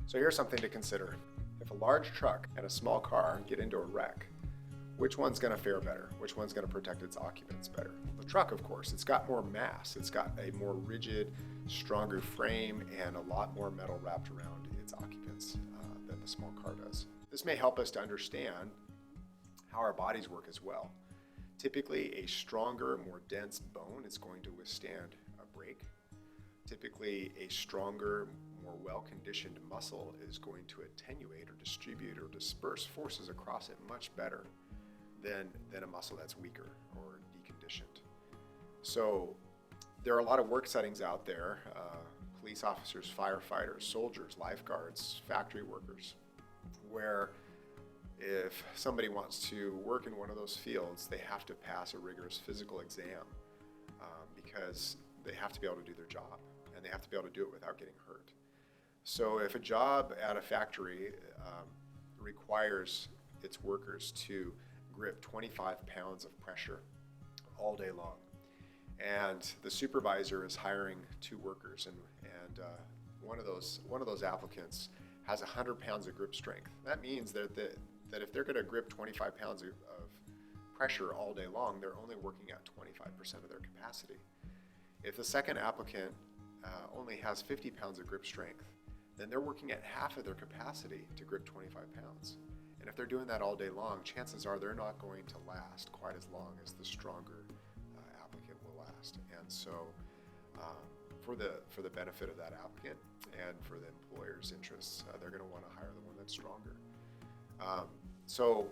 So here's something to consider. If a large truck and a small car get into a wreck, which one's going to fare better? Which one's going to protect its occupants better? The truck, of course, it's got more mass. It's got a more rigid, stronger frame and a lot more metal wrapped around its occupants than the small car does. This may help us to understand how our bodies work as well. Typically, a stronger, more dense bone is going to withstand a break. Typically, a stronger, more well-conditioned muscle is going to attenuate or distribute or disperse forces across it much better than a muscle that's weaker or deconditioned. So there are a lot of work settings out there, police officers, firefighters, soldiers, lifeguards, factory workers, where if somebody wants to work in one of those fields, they have to pass a rigorous physical exam because they have to be able to do their job, and they have to be able to do it without getting hurt. So if a job at a factory requires its workers to grip 25 pounds of pressure all day long, and the supervisor is hiring 2 workers, and one of those applicants has 100 pounds of grip strength. That means that if they're going to grip 25 pounds of pressure all day long, they're only working at 25% of their capacity. If the second applicant only has 50 pounds of grip strength, then they're working at half of their capacity to grip 25 pounds. And if they're doing that all day long, chances are they're not going to last quite as long as the stronger applicant will last. And so for the benefit of that applicant and for the employer's interests, they're going to want to hire the one that's stronger. So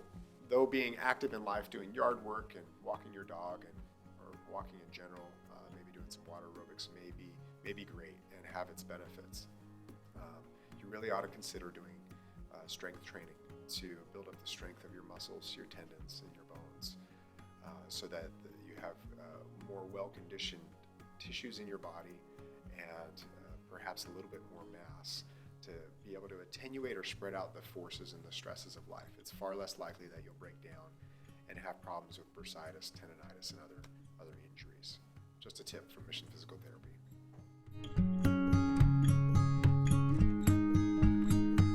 though being active in life, doing yard work and walking your dog or walking in general, maybe doing some water aerobics may be great and have its benefits, you really ought to consider doing strength training to build up the strength of your muscles, your tendons, and your bones, so that you have more well-conditioned tissues in your body and perhaps a little bit more mass to be able to attenuate or spread out the forces and the stresses of life. It's far less likely that you'll break down and have problems with bursitis, tendonitis, and other injuries. Just a tip from Mission Physical Therapy.